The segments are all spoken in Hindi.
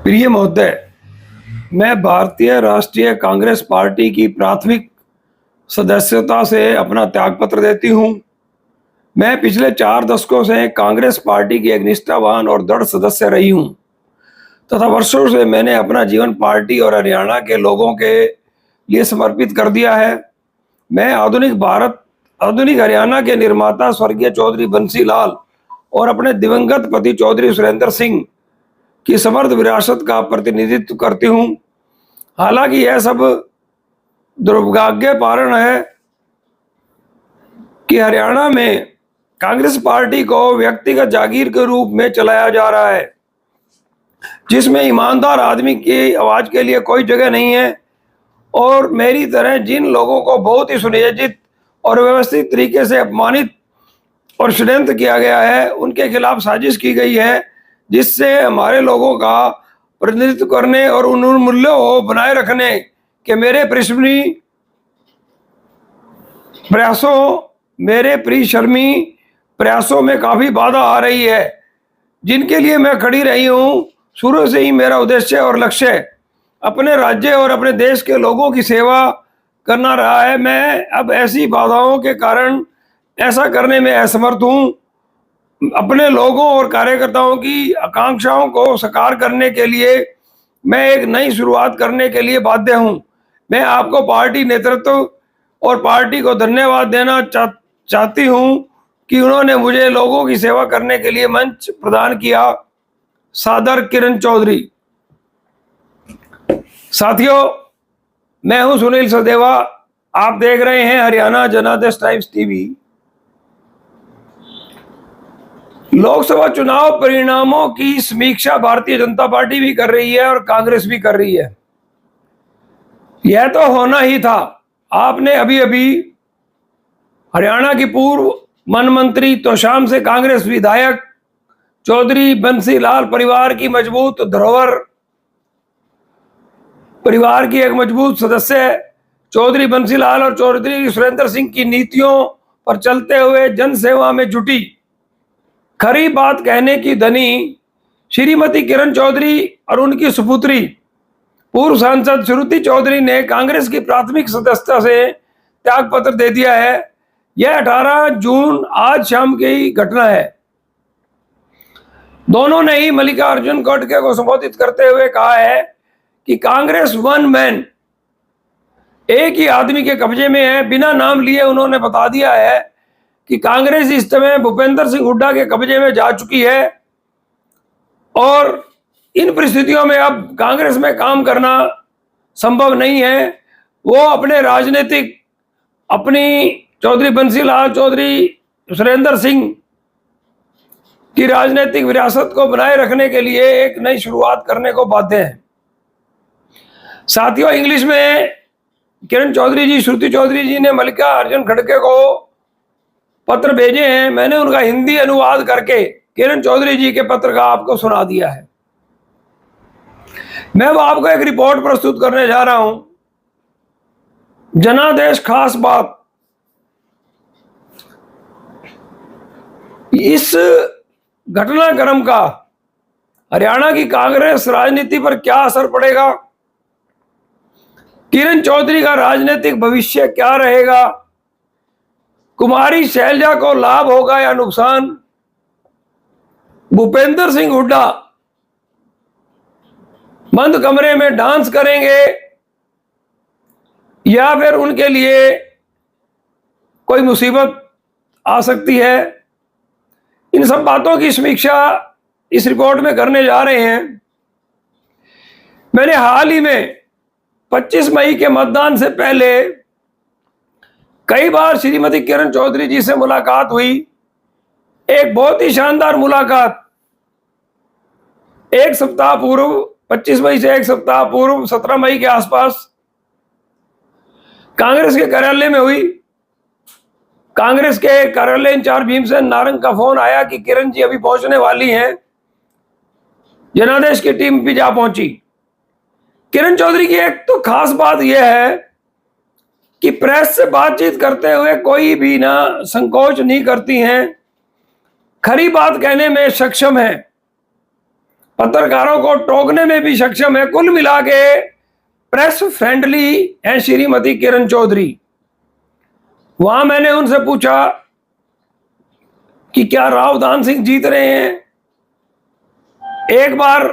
प्रिय महोदय, मैं भारतीय राष्ट्रीय कांग्रेस पार्टी की प्राथमिक सदस्यता से अपना त्यागपत्र देती हूं। मैं पिछले 4 दशकों से कांग्रेस पार्टी की एक निष्ठावान और दृढ़ सदस्य रही हूं तथा वर्षों से मैंने अपना जीवन पार्टी और हरियाणा के लोगों के लिए समर्पित कर दिया है। मैं आधुनिक हरियाणा के निर्माता स्वर्गीय चौधरी बंसी लाल और अपने दिवंगत पति चौधरी सुरेंद्र सिंह की समृद्ध विरासत का प्रतिनिधित्व करती हूं। हालांकि यह सब दुर्भाग्यपूर्ण है कि हरियाणा में कांग्रेस पार्टी को व्यक्तिगत जागीर के रूप में चलाया जा रहा है, जिसमें ईमानदार आदमी की आवाज के लिए कोई जगह नहीं है और मेरी तरह जिन लोगों को बहुत ही सुनियोजित और व्यवस्थित तरीके से अपमानित और षड्यंत्र किया गया है, उनके खिलाफ साजिश की गई है, जिससे हमारे लोगों का प्रतिनिधित्व करने और उन मूल्यों को बनाए रखने के मेरे परिश्रमी प्रयासों में काफी बाधा आ रही है, जिनके लिए मैं खड़ी रही हूं। शुरू से ही मेरा उद्देश्य और लक्ष्य अपने राज्य और अपने देश के लोगों की सेवा करना रहा है। मैं अब ऐसी बाधाओं के कारण ऐसा करने में असमर्थ हूं। अपने लोगों और कार्यकर्ताओं की आकांक्षाओं को साकार करने के लिए मैं एक नई शुरुआत करने के लिए बाध्य हूं। मैं आपको पार्टी नेतृत्व और पार्टी को धन्यवाद देना चाहती हूं कि उन्होंने मुझे लोगों की सेवा करने के लिए मंच प्रदान किया। सादर किरण चौधरी। साथियों, मैं हूं सुनील सचदेवा। आप देख रहे हैं हरियाणा जनादेश टाइम्स टीवी। लोकसभा चुनाव परिणामों की समीक्षा भारतीय जनता पार्टी भी कर रही है और कांग्रेस भी कर रही है। यह तो होना ही था। आपने अभी अभी हरियाणा की पूर्व वन मंत्री तोशाम से कांग्रेस विधायक चौधरी बंसी लाल परिवार की मजबूत धरोहर, परिवार की एक मजबूत सदस्य चौधरी बंसी लाल और चौधरी सुरेंद्र सिंह की नीतियों पर चलते हुए जन सेवा में जुटी खरी बात कहने की धनी श्रीमती किरण चौधरी और उनकी सुपुत्री पूर्व सांसद श्रुति चौधरी ने कांग्रेस की प्राथमिक सदस्यता से त्यागपत्र दे दिया है। यह 18 जून आज शाम की घटना है। दोनों ने ही मल्लिकार्जुन खड़गे को संबोधित करते हुए कहा है कि कांग्रेस वन मैन, एक ही आदमी के कब्जे में है। बिना नाम लिए उन्होंने बता दिया है कि कांग्रेस इस समय भूपेंद्र सिंह हुड्डा के कब्जे में जा चुकी है और इन परिस्थितियों में अब कांग्रेस में काम करना संभव नहीं है। वो अपनी चौधरी बंसी लाल, चौधरी सुरेंद्र सिंह की राजनीतिक विरासत को बनाए रखने के लिए एक नई शुरुआत करने को बाध्य हैं। साथियों, इंग्लिश में किरण चौधरी जी, श्रुति चौधरी जी ने मल्लिकार्जुन खड़गे को पत्र भेजे हैं। मैंने उनका हिंदी अनुवाद करके किरण चौधरी जी के पत्र का आपको सुना दिया है। मैं अब आपको एक रिपोर्ट प्रस्तुत करने जा रहा हूं। जनादेश खास बात। इस घटनाक्रम का हरियाणा की कांग्रेस राजनीति पर क्या असर पड़ेगा? किरण चौधरी का राजनीतिक भविष्य क्या रहेगा? कुमारी शैलजा को लाभ होगा या नुकसान? भूपेंद्र सिंह हुड्डा बंद कमरे में डांस करेंगे या फिर उनके लिए कोई मुसीबत आ सकती है? इन सब बातों की समीक्षा इस रिपोर्ट में करने जा रहे हैं। मैंने हाल ही में 25 मई के मतदान से पहले कई बार श्रीमती किरण चौधरी जी से मुलाकात हुई। एक बहुत ही शानदार मुलाकात 1 सप्ताह पूर्व, 25 मई से 1 सप्ताह पूर्व 17 मई के आसपास कांग्रेस के कार्यालय में हुई। कांग्रेस के कार्यालय इंचार्ज भीमसेन नारंग का फोन आया कि किरण जी अभी पहुंचने वाली हैं। जनादेश की टीम भी जा पहुंची। किरण चौधरी की एक तो खास बात यह है कि प्रेस से बातचीत करते हुए कोई भी ना संकोच नहीं करती हैं, खरी बात कहने में सक्षम है। पत्रकारों को टोकने में भी सक्षम है। कुल मिला के प्रेस फ्रेंडली है श्रीमती किरण चौधरी। वहां मैंने उनसे पूछा कि क्या राव दान सिंह जीत रहे हैं। एक बार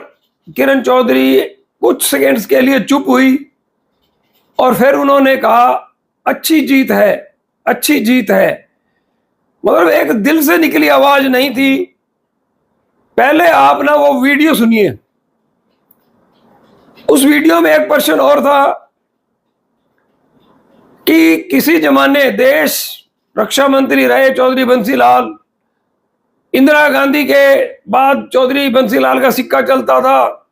किरण चौधरी कुछ सेकंड्स के लिए चुप हुई और फिर उन्होंने कहा अच्छी जीत है, अच्छी जीत है। मतलब एक दिल से निकली आवाज नहीं थी। पहले आप ना वो वीडियो सुनिए। उस वीडियो में एक प्रश्न और था कि किसी जमाने देश रक्षा मंत्री रहे चौधरी बंसीलाल, इंदिरा गांधी के बाद चौधरी बंसीलाल का सिक्का चलता था।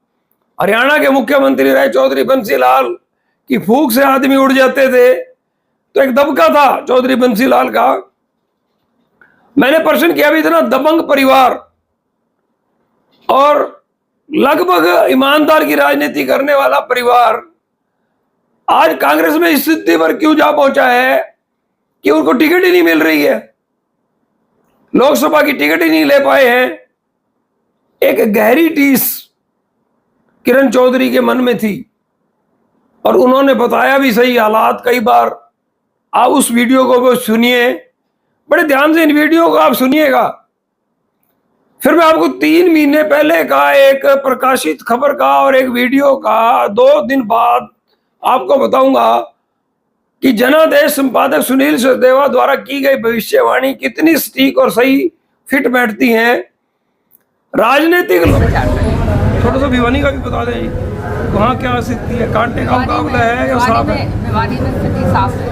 हरियाणा के मुख्यमंत्री रहे चौधरी बंसीलाल की फूंक से आदमी उड़ जाते थे, तो एक दबका था चौधरी बंसीलाल का। मैंने प्रश्न किया भी इतना दबंग परिवार और लगभग ईमानदार की राजनीति करने वाला परिवार आज कांग्रेस में इस स्थिति पर क्यों जा पहुंचा है कि उनको टिकट ही नहीं मिल रही है, लोकसभा की टिकट ही नहीं ले पाए हैं। एक गहरी टीस किरण चौधरी के मन में थी और उन्होंने बताया भी सही हालात कई बार। आप उस वीडियो को सुनिए, बड़े ध्यान से इन वीडियो को आप सुनिएगा। फिर मैं आपको 3 महीने पहले का एक प्रकाशित खबर का और एक वीडियो का 2 दिन बाद आपको बताऊंगा कि जनादेश संपादक सुनील सचदेवा द्वारा की गई भविष्यवाणी कितनी सटीक और सही फिट बैठती है। राजनीतिक थोड़ा सा भिवानी का भी बता दें, वहाँ क्या स्थिति है, कांटे का मुकाबला है या साफ है? भिवानी में स्थिति साफ है,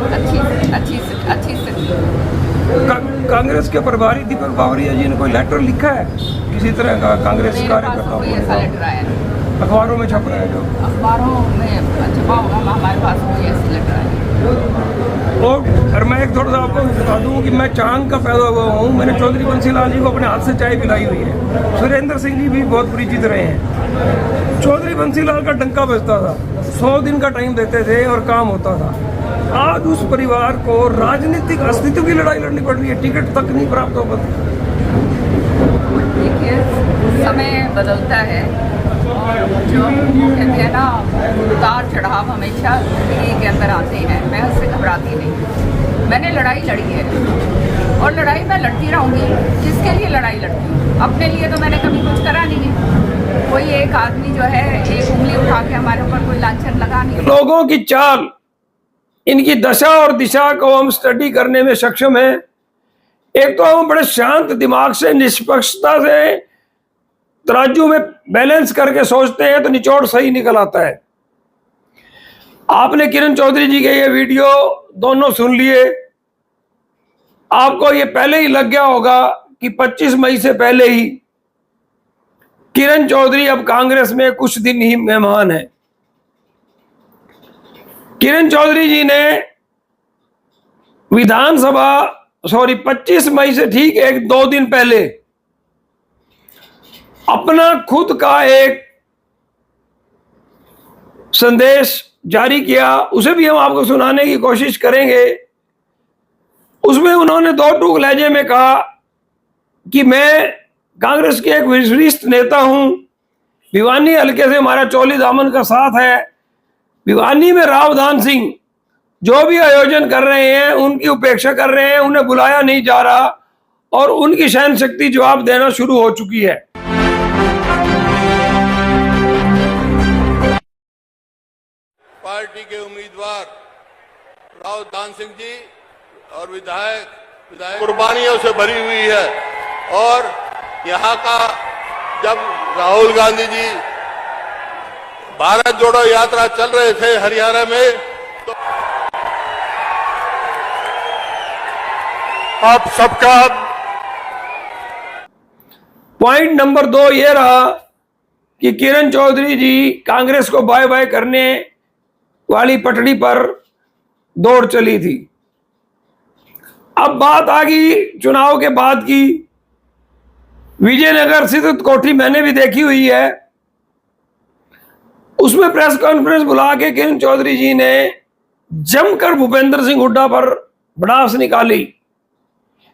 अच्छी स्थिति। कांग्रेस के प्रभारी दीपक बावरिया जी ने कोई लेटर लिखा है किसी तरह का कांग्रेस कार्यकर्ताओं को? ऐसा लेटर आया है, अखबारों में छप रहा है, जो अखबारों में छपा होगा, हमारे पास कोई ऐसी लेटर आया। और मैं एक थोड़ा सा आपको बता दूं कि मैं चांद का पैदा हुआ हूँ। मैंने चौधरी बंसीलाल जी को अपने हाथ से चाय पिलाई हुई है। सुरेंद्र सिंह जी भी बहुत परिचित रहे हैं। चौधरी बंसीलाल का डंका बजता था, 100 दिन का टाइम देते थे और काम होता था। आज उस परिवार को राजनीतिक अस्तित्व की लड़ाई लड़नी पड़ रही है, टिकट तक नहीं प्राप्त हो पाती। देखिए, समय बदलता है और जो कहते हैं ना, उतार चढ़ाव हमेशा जिंदगी के अंदर आते हैं। मैं उससे घबराती नहीं। मैंने लड़ाई लड़ी है और लड़ाई मैं लड़ती रहूँगी। किसके लिए लड़ाई लड़ती हूँ? अपने लिए तो मैंने कभी कुछ करा नहीं है। कोई एक आदमी जो है एक उंगली उठा के हमारे ऊपर कोई लांछन लगा नहीं। लोगों की चाल, इनकी दशा और दिशा को हम स्टडी करने में सक्षम हैं। एक तो हम बड़े शांत दिमाग से, निष्पक्षता से तराजू में बैलेंस करके सोचते हैं तो निचोड़ सही निकल आता है। आपने किरण चौधरी जी के ये वीडियो दोनों सुन लिए। आपको ये पहले ही लग गया होगा कि 25 मई से पहले ही किरण चौधरी अब कांग्रेस में कुछ दिन ही मेहमान है। किरण चौधरी जी ने विधानसभा 25 मई से ठीक 1-2 दिन पहले अपना खुद का एक संदेश जारी किया। उसे भी हम आपको सुनाने की कोशिश करेंगे। उसमें उन्होंने 2 टूक लहजे में कहा कि मैं कांग्रेस के एक वरिष्ठ नेता हूं, भिवानी हल्के से हमारा चौली दामन का साथ है। भिवानी में राव दान सिंह जो भी आयोजन कर रहे हैं उनकी उपेक्षा कर रहे हैं, उन्हें बुलाया नहीं जा रहा और उनकी सहन शक्ति जवाब देना शुरू हो चुकी है। पार्टी के उम्मीदवार राव दान सिंह जी और विधायक कुर्बानियों से भरी हुई है। और यहाँ का जब राहुल गांधी जी भारत जोड़ो यात्रा चल रहे थे हरियाणा में, तो आप सबका पॉइंट नंबर 2 ये रहा कि किरण चौधरी जी कांग्रेस को बाय बाय करने वाली पटड़ी पर दौड़ चली थी। अब बात आ गई चुनाव के बाद की। विजयनगर स्थित कोठी मैंने भी देखी हुई है। उसमें प्रेस कॉन्फ्रेंस बुला के किरण चौधरी जी ने जमकर भूपेंद्र सिंह हुड्डा पर भड़ास निकाली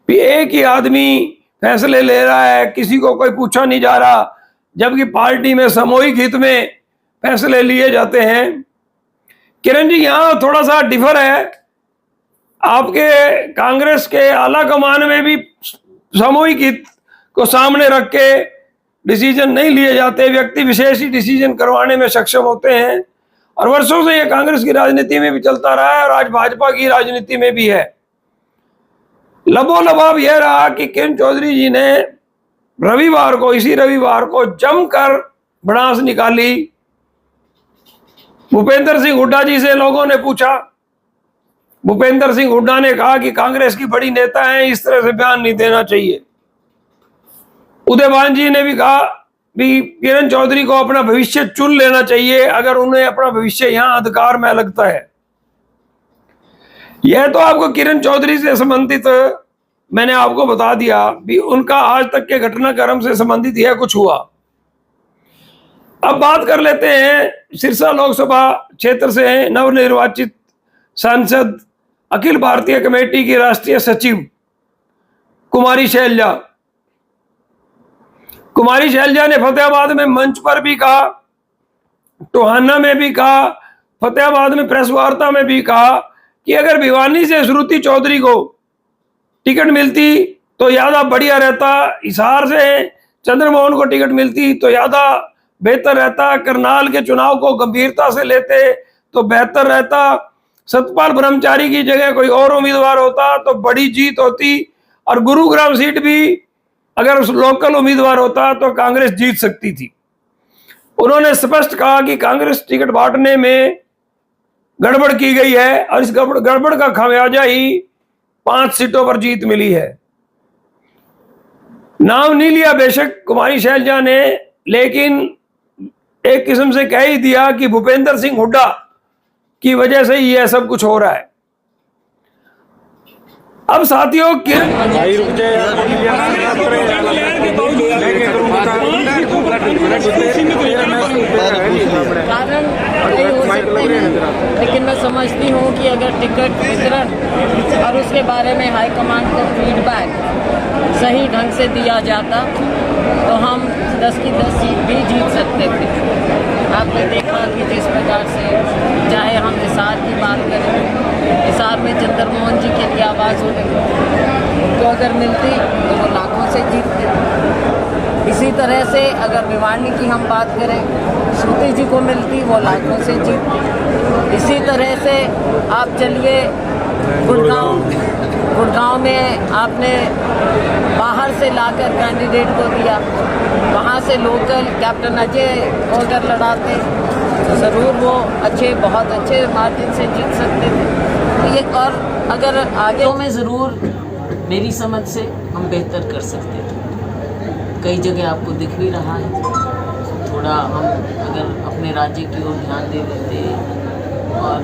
कि एक ही आदमी फैसले ले रहा है, किसी को कोई पूछा नहीं जा रहा। जबकि पार्टी में सामूहिक हित में फैसले लिए जाते हैं। किरण जी, यहाँ थोड़ा सा डिफर है, आपके कांग्रेस के आला कमान में भी सामूहिक हित को सामने रख के डिसीजन नहीं लिए जाते, व्यक्ति विशेष ही डिसीजन करवाने में सक्षम होते हैं। और वर्षों से ये कांग्रेस की राजनीति में भी चलता रहा है और आज भाजपा की राजनीति में भी है। लबोलबाब यह रहा कि किरण चौधरी जी ने रविवार को, इसी रविवार को जमकर भड़ास निकाली। भूपेंद्र सिंह हुड्डा जी से लोगों ने पूछा, भूपेंद्र सिंह हुड्डा ने कहा कि कांग्रेस की बड़ी नेता हैं, इस तरह से बयान नहीं देना चाहिए। उदयभान जी ने भी कहा भी किरण चौधरी को अपना भविष्य चुन लेना चाहिए अगर उन्हें अपना भविष्य यहां अंधकार में लगता है। यह तो आपको किरण चौधरी से संबंधित मैंने आपको बता दिया भी, उनका आज तक के घटनाक्रम से संबंधित यह कुछ हुआ। अब बात कर लेते हैं सिरसा लोकसभा क्षेत्र से नवनिर्वाचित सांसद, अखिल भारतीय कमेटी की राष्ट्रीय सचिव कुमारी शैलजा। कुमारी शैलजा ने फतेहाबाद में मंच पर भी कहा, टोहाना में भी कहा, फतेहाबाद में प्रेस वार्ता में भी कहा कि अगर भिवानी से श्रुति चौधरी को टिकट मिलती तो ज्यादा बढ़िया रहता, हिसार से चंद्रमोहन को टिकट मिलती तो ज्यादा बेहतर रहता, करनाल के चुनाव को गंभीरता से लेते तो बेहतर रहता, सतपाल ब्रह्मचारी की जगह कोई और उम्मीदवार होता तो बड़ी जीत होती, और गुरुग्राम सीट भी अगर उस लोकल उम्मीदवार होता तो कांग्रेस जीत सकती थी। उन्होंने स्पष्ट कहा कि कांग्रेस टिकट बांटने में गड़बड़ की गई है और इस गड़बड़ का खामियाजा ही 5 सीटों पर जीत मिली है। नाम नहीं लिया बेशक कुमारी शैलजा ने, लेकिन एक किस्म से कह ही दिया कि भूपेंद्र सिंह हुड्डा की वजह से ही यह सब कुछ हो रहा है। अब साथियों, कारण कई हो सकते हैं, लेकिन मैं समझती हूँ कि अगर टिकट वितरण और उसके बारे में हाईकमान को फीडबैक सही ढंग से दिया जाता तो हम 10 की 10 सीट भी जीत सकते थे। आपने देखा कि जिस प्रकार से, चाहे हम हिसार की बात करें, हिसार में चंद्रमोहन जी के लिए आवाज़ हो रही तो अगर मिलती तो वो लाखों से जीतते। इसी तरह से अगर भिवानी की हम बात करें, श्रुति जी को मिलती वो लाखों से जीतती। इसी तरह से आप चलिए गुड़गांव में आपने बाहर से लाकर कैंडिडेट को दिया, वहाँ से लोकल कैप्टन अजय को अगर लड़ाते तो ज़रूर वो बहुत अच्छे मार्जिन से जीत सकते थे। तो ये, और अगर आगे में ज़रूर मेरी समझ से हम बेहतर कर सकते थे। कई जगह आपको दिख भी रहा है, थोड़ा हम अगर अपने राज्य की ओर ध्यान दे देते और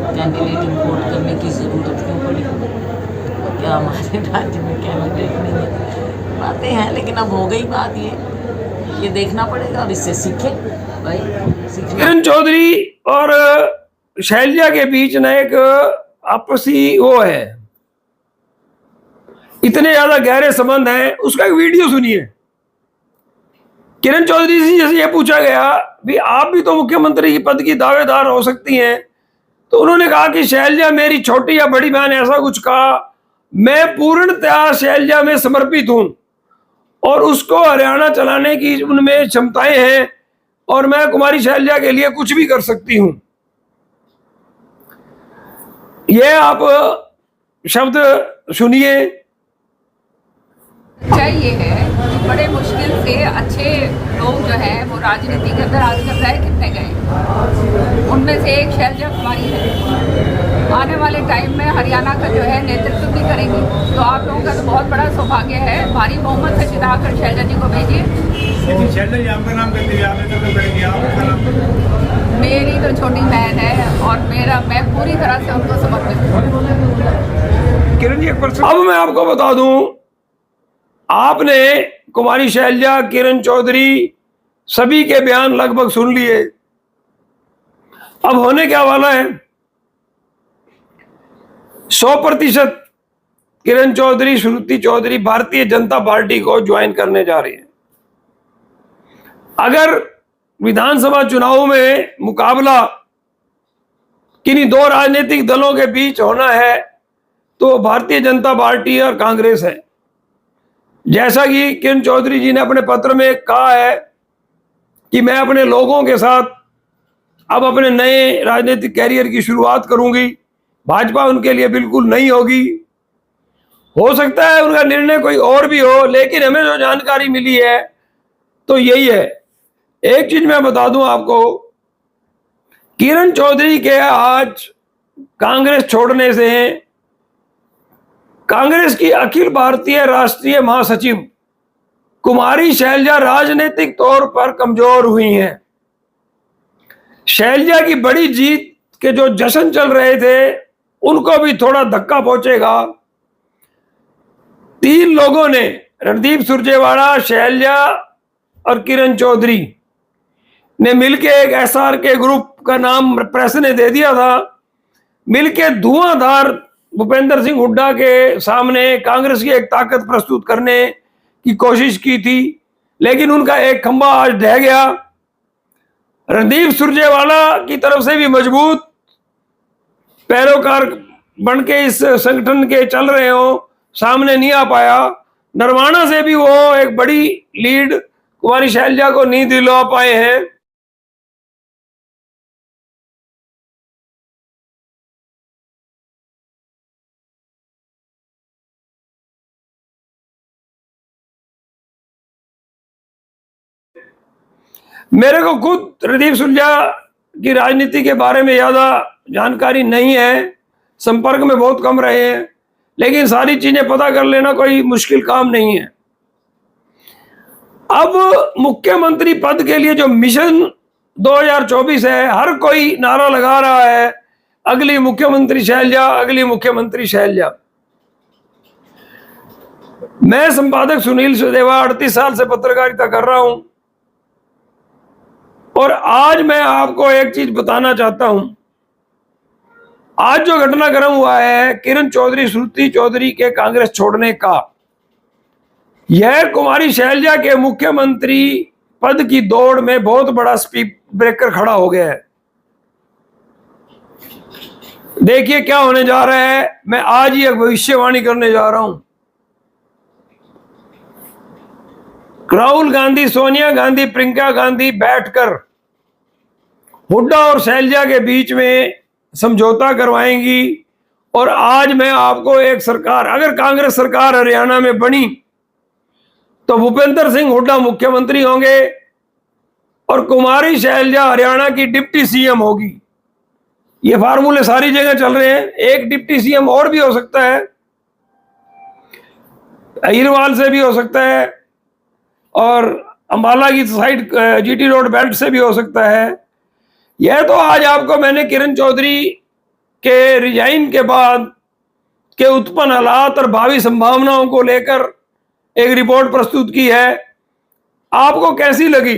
कैंडिडेट इम्पोर्ट करने की ज़रूरत क्यों पड़ी? क्या हमारे राज्य में कैंडिडेट नहीं है? बातें हैं, लेकिन अब हो गई बात, ये देखना पड़ेगा और इससे सीखें भाई। किरण चौधरी और शैलजा के बीच ना एक आपसी वो है, इतने ज्यादा गहरे संबंध हैं। उसका एक वीडियो सुनिए। किरण चौधरी से जैसे ये पूछा गया भी आप भी तो मुख्यमंत्री की पद की दावेदार हो सकती हैं, तो उन्होंने कहा कि शैलजा मेरी छोटी या बड़ी बहन, ऐसा कुछ कहा। मैं पूर्णतया शैलजा में समर्पित हूं और उसको हरियाणा चलाने की उनमें क्षमताएं हैं और मैं कुमारी शैलजा के लिए कुछ भी कर सकती हूं। यह आप शब्द सुनिए। चाहिए है कि बड़े मुश्किल से अच्छे लोग जो हैं वो राजनीति के अंदर आजकल रह कितने गए, उनमें से एक शैलजा कुमारी है। आने वाले टाइम में हरियाणा का जो है नेतृत्व भी करेंगी, तो आप लोगों का तो बहुत बड़ा सौभाग्य है। भारी बहुमत से जिताकर शैलजा जी को भेजिए। लेकिन शैलजा जी आपका नाम कहते हैं, आप नेतृत्व करेंगे, आपका नाम? मेरी तो छोटी बहन है और मैं पूरी तरह से उनको समर्पित हूँ। किरण जी, अब मैं आपको बता दूं, आपने कुमारी शैलजा, किरण चौधरी सभी के बयान लगभग सुन लिए। अब होने क्या वाला है, 100% किरण चौधरी, श्रुति चौधरी भारतीय जनता पार्टी को ज्वाइन करने जा रही है। अगर विधानसभा चुनाव में मुकाबला किन्हीं दो राजनीतिक दलों के बीच होना है तो भारतीय जनता पार्टी और कांग्रेस है। जैसा कि किरण चौधरी जी ने अपने पत्र में कहा है कि मैं अपने लोगों के साथ अब अपने नए राजनीतिक कैरियर की शुरुआत करूंगी, भाजपा उनके लिए बिल्कुल नहीं होगी। हो सकता है उनका निर्णय कोई और भी हो, लेकिन हमें जो जानकारी मिली है तो यही है। एक चीज मैं बता दूं आपको, किरण चौधरी के आज कांग्रेस छोड़ने से कांग्रेस की अखिल भारतीय राष्ट्रीय महासचिव कुमारी शैलजा राजनीतिक तौर पर कमजोर हुई हैं। शैलजा की बड़ी जीत के जो जश्न चल रहे थे उनको भी थोड़ा धक्का पहुंचेगा। 3 लोगों ने, रणदीप सुरजेवाला, शैलजा और किरण चौधरी ने मिलके एक SRK ग्रुप का नाम प्रेस ने दे दिया था, मिलके धुआंधार भूपेंद्र सिंह हुड्डा के सामने कांग्रेस की एक ताकत प्रस्तुत करने की कोशिश की थी, लेकिन उनका एक खंभा आज ढह गया। रणदीप सुरजेवाला की तरफ से भी मजबूत पैरोकार बन के इस संगठन के चल रहे हो, सामने नहीं आ पाया। नरवाना से भी वो एक बड़ी लीड कुमारी शैलजा को नहीं दिलवा पाए हैं। मेरे को खुद रणदीप सुरजेवाला की राजनीति के बारे में ज्यादा जानकारी नहीं है, संपर्क में बहुत कम रहे हैं, लेकिन सारी चीजें पता कर लेना कोई मुश्किल काम नहीं है। अब मुख्यमंत्री पद के लिए जो मिशन 2024 है, हर कोई नारा लगा रहा है, अगली मुख्यमंत्री शैलजा, अगली मुख्यमंत्री शैलजा। मैं संपादक सुनील सुदेवा 38 साल से पत्रकारिता कर रहा हूं और आज मैं आपको एक चीज बताना चाहता हूं। आज जो घटनाक्रम हुआ है किरण चौधरी, श्रुति चौधरी के कांग्रेस छोड़ने का, यह कुमारी शैलजा के मुख्यमंत्री पद की दौड़ में बहुत बड़ा स्पीड ब्रेकर खड़ा हो गया है। देखिए क्या होने जा रहा है। मैं आज ही एक भविष्यवाणी करने जा रहा हूं। राहुल गांधी, सोनिया गांधी, प्रियंका गांधी बैठकर हुड्डा और शैलजा के बीच में समझौता करवाएंगी और आज मैं आपको एक सरकार, अगर कांग्रेस सरकार हरियाणा में बनी तो भूपेंद्र सिंह हुड्डा मुख्यमंत्री होंगे और कुमारी शैलजा हरियाणा की डिप्टी CM होगी। ये फार्मूले सारी जगह चल रहे हैं। एक डिप्टी CM और भी हो सकता है, अहिरवाल से भी हो सकता है और अंबाला की साइड GT रोड बेल्ट से भी हो सकता है। यह तो आज आपको मैंने किरण चौधरी के रिजाइन के बाद के उत्पन्न हालात और भावी संभावनाओं को लेकर एक रिपोर्ट प्रस्तुत की है। आपको कैसी लगी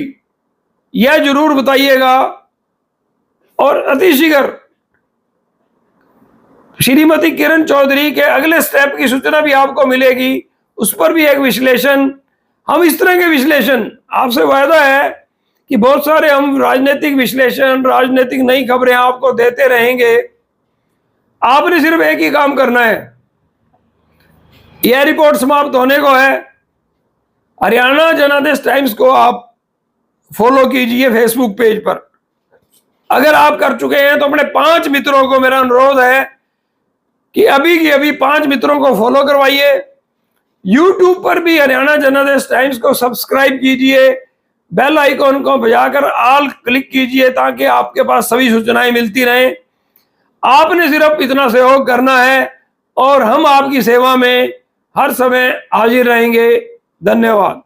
यह जरूर बताइएगा और अतिशीघ्र श्रीमती किरण चौधरी के अगले स्टेप की सूचना भी आपको मिलेगी, उस पर भी एक विश्लेषण, हम इस तरह के विश्लेषण, आपसे वायदा है कि बहुत सारे हम राजनीतिक विश्लेषण, राजनीतिक नई खबरें आपको देते रहेंगे। आपने सिर्फ एक ही काम करना है। यह रिपोर्ट समाप्त होने को है। हरियाणा जनादेश टाइम्स को आप फॉलो कीजिए फेसबुक पेज पर। अगर आप कर चुके हैं तो अपने 5 मित्रों को मेरा अनुरोध है कि अभी की अभी 5 मित्रों को फॉलो करवाइए। यूट्यूब पर भी हरियाणा जनादेश टाइम्स को सब्सक्राइब कीजिए, बेल आइकॉन को बजाकर ऑल क्लिक कीजिए ताकि आपके पास सभी सूचनाएं मिलती रहें। आपने सिर्फ इतना सहयोग करना है और हम आपकी सेवा में हर समय हाजिर रहेंगे। धन्यवाद।